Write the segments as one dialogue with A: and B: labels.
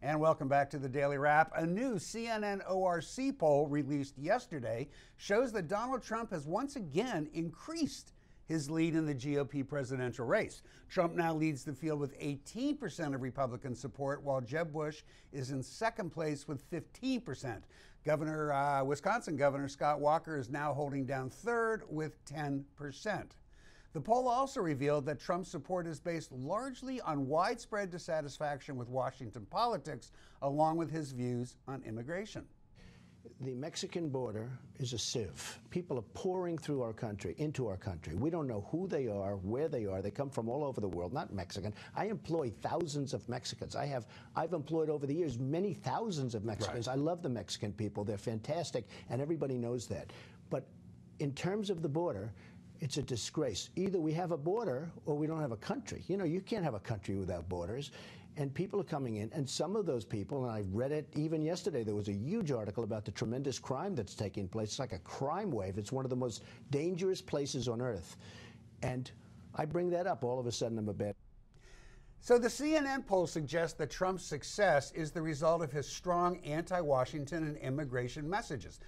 A: And welcome back to the Daily Wrap. A new CNN ORC poll released yesterday shows that Donald Trump has once again increased his lead in the GOP presidential race. Trump now leads the field with 18% of Republican support, while Jeb Bush is in second place with 15%. Wisconsin Governor Scott Walker is now holding down third with 10%. The poll also revealed that Trump's support is based largely on widespread dissatisfaction with Washington politics, along with his views on immigration.
B: The Mexican border is a sieve. People are pouring through our country, into our country. We don't know who they are, where they are. They come from all over the world, not Mexican. I employ thousands of Mexicans. I've employed over the years many thousands of Mexicans. Right. I love the Mexican people. They're fantastic, and everybody knows that. But in terms of the border, it's a disgrace. Either we have a border or we don't have a country. You know, you can't have a country without borders. And people are coming in, and some of those people, and I read it even yesterday, there was a huge article about the tremendous crime that's taking place. It's like a crime wave. It's one of the most dangerous places on earth. And I bring that up, all of a sudden I'm a bad.
A: So the CNN poll suggests that Trump's success is the result of his strong anti-Washington and immigration messages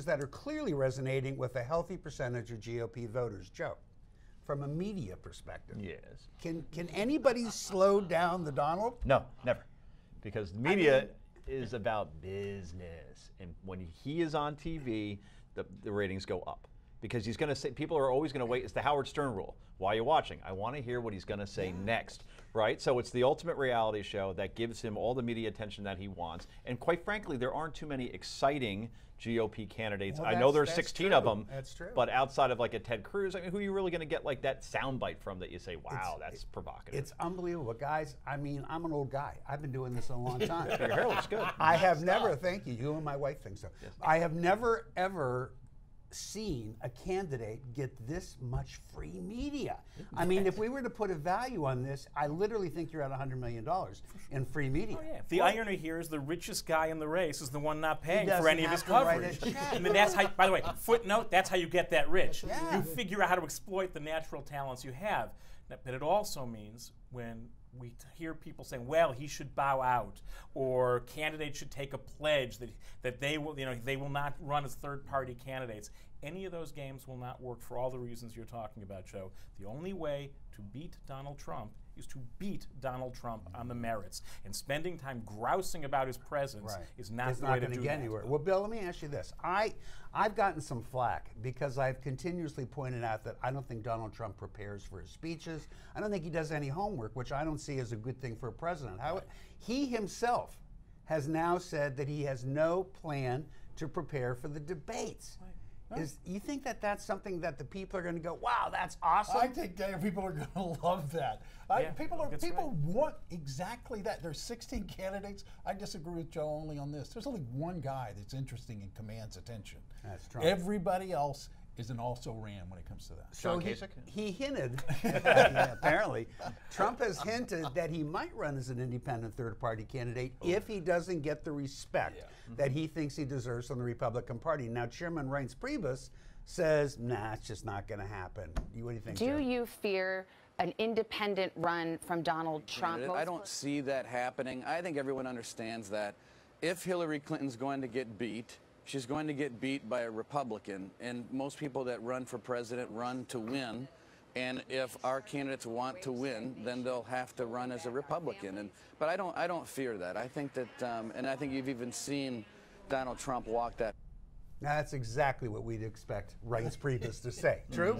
A: that are clearly resonating with a healthy percentage of GOP voters. Joe, from a media perspective,
C: yes,
A: can anybody slow down the Donald?
C: No, never, because the media is about business, and when he is on TV, the ratings go up. Because he's going to say, people are always going to wait. It's the Howard Stern rule. Why are you watching? I want to hear what he's going to say next, right? So it's the ultimate reality show that gives him all the media attention that he wants. And quite frankly, there aren't too many exciting GOP candidates.
A: Well,
C: I know there's 16 of them.
A: That's true.
C: But outside of like a Ted Cruz, I mean, who are you really going to get like that soundbite from that you say, wow, that's provocative?
A: It's unbelievable, guys. I mean, I'm an old guy. I've been doing this a long time.
C: Your hair looks good.
A: I have never, thank you. You and my wife think so.
C: Yes.
A: I have never, ever seen a candidate get this much free media. I mean, if we were to put a value on this, I literally think you're at $100 million in free media.
D: Oh, yeah. The irony here is the richest guy in the race is the one not paying for any of his coverage. And then that's how, by the way, footnote, that's how you get that rich.
A: Yeah.
D: You figure out how to exploit the natural talents you have. But it also means when we hear people saying, well, he should bow out, or candidates should take a pledge that they will, they will not run as third-party candidates. Any of those games will not work for all the reasons you're talking about, Joe. The only way to beat Donald Trump is to beat Donald Trump on the merits. And spending time grousing about his presence is not the way to do that.
A: Anywhere. Well, Bill, let me ask you this. I've gotten some flack because I've continuously pointed out that I don't think Donald Trump prepares for his speeches. I don't think he does any homework, which I don't see as a good thing for a president. He himself has now said that he has no plan to prepare for the debates. You think that that's something that the people are going to go, wow, that's awesome?
E: I think people are going to love that. People want exactly that. There's 16 candidates. I disagree with Joe only on this. There's only one guy that's interesting and commands attention.
A: That's Trump.
E: Everybody else is an also-ran when it comes to that.
A: So he hinted, apparently, Trump has hinted that he might run as an independent third-party candidate if he doesn't get the respect that he thinks he deserves from the Republican Party. Now, Chairman Reince Priebus says, nah, it's just not going to happen. What do you think,
F: Do you fear an independent run from Donald Trump?
G: I don't see that happening. I think everyone understands that if Hillary Clinton's going to get beat, she's going to get beat by a Republican, and most people that run for president run to win. And if our candidates want to win, then they'll have to run as a Republican. But I don't fear that. I think that, and I think you've even seen Donald Trump walk that.
A: Now, that's exactly what we'd expect Reince Priebus to say. True?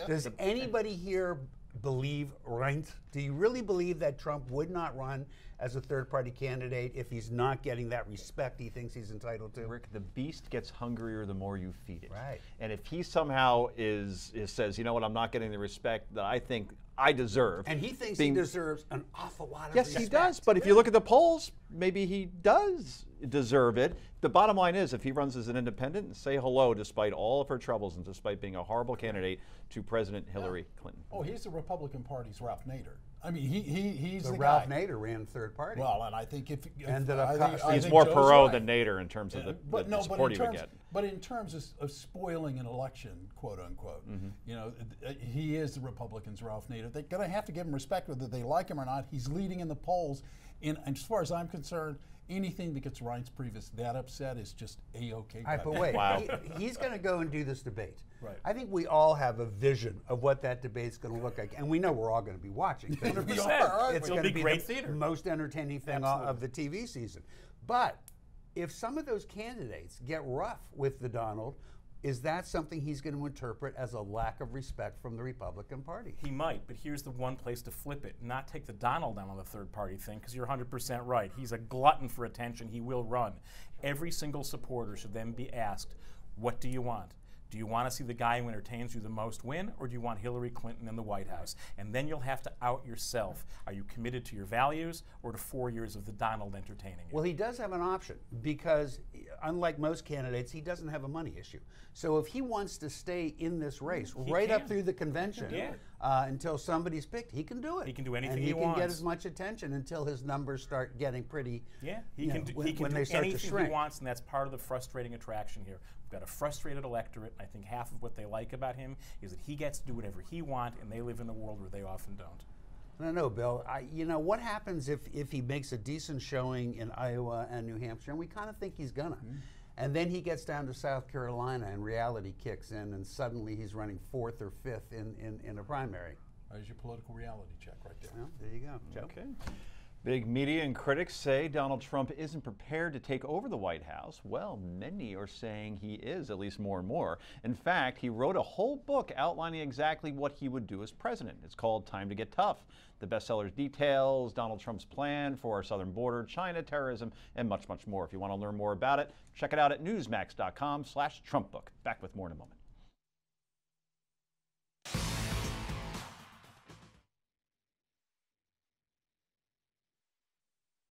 A: Does anybody here believe Reince? Do you really believe that Trump would not run as a third-party candidate if he's not getting that respect he thinks he's entitled to?
C: Rick, the beast gets hungrier the more you feed it.
A: Right.
C: And if he somehow says, you know what, I'm not getting the respect that I think I deserve.
A: And he thinks he deserves an awful lot of respect.
C: Yes, he does. But if you look at the polls, maybe he does deserve it. The bottom line is, if he runs as an independent, say hello despite all of her troubles and despite being a horrible candidate to President Hillary Clinton.
E: Oh, he's the Republican Party's Ralph Nader. I mean, he's the
A: Ralph
E: guy.
A: Nader ran third party.
E: Well, and I think
A: ended up
C: he's more Perot than Nader in terms of the support he would get.
E: But in terms of spoiling an election, quote unquote, you know, he is the Republicans' Ralph Nader. They're going to have to give him respect whether they like him or not. He's leading in the polls. And as far as I'm concerned, anything that gets Reince Priebus that upset is just A-OK.
A: All right, but wait, he's going to go and do this debate.
D: Right.
A: I think we all have a vision of what that debate's going to look like, and we know we're all going to be watching.
E: We
A: It's
E: are.
D: It'll
A: going to
D: be
A: be
D: great
A: the
D: theater.
A: most entertaining thing of the TV season. But if some of those candidates get rough with the Donald, is that something he's going to interpret as a lack of respect from the Republican Party?
D: He might, but here's the one place to flip it, not take the Donald down on the third party thing, because you're 100% right. He's a glutton for attention. He will run. Every single supporter should then be asked, what do you want? Do you want to see the guy who entertains you the most win, or do you want Hillary Clinton in the White House? And then you'll have to out yourself. Are you committed to your values or to 4 years of the Donald entertaining you?
A: Well, he does have an option because, unlike most candidates, he doesn't have a money issue. So if he wants to stay in this race right up through the convention until somebody's picked, he can do it.
D: He can do anything
A: and
D: he
A: he can
D: wants.
A: get as much attention until his numbers start getting pretty.
D: Yeah, he can do
A: when they start to
D: anything
A: shrink.
D: he wants, and that's part of the frustrating attraction here. We've got a frustrated electorate, and I think half of what they like about him is that he gets to do whatever he wants, and they live in a world where they often don't.
A: I don't know, Bill. You know, what happens if he makes a decent showing in Iowa and New Hampshire, and we kind of think he's gonna. And then he gets down to South Carolina and reality kicks in, and suddenly he's running 4th or 5th in a primary.
E: There's your political reality check right there.
A: Well, there you go, Joe.
C: Okay. Big media and critics say Donald Trump isn't prepared to take over the White House. Well, many are saying he is, at least more and more. In fact, he wrote a whole book outlining exactly what he would do as president. It's called Time to Get Tough. The bestseller details Donald Trump's plan for our southern border, China, terrorism, and much, much more. If you want to learn more about it, check it out at newsmax.com/Trumpbook. Back with more in a moment.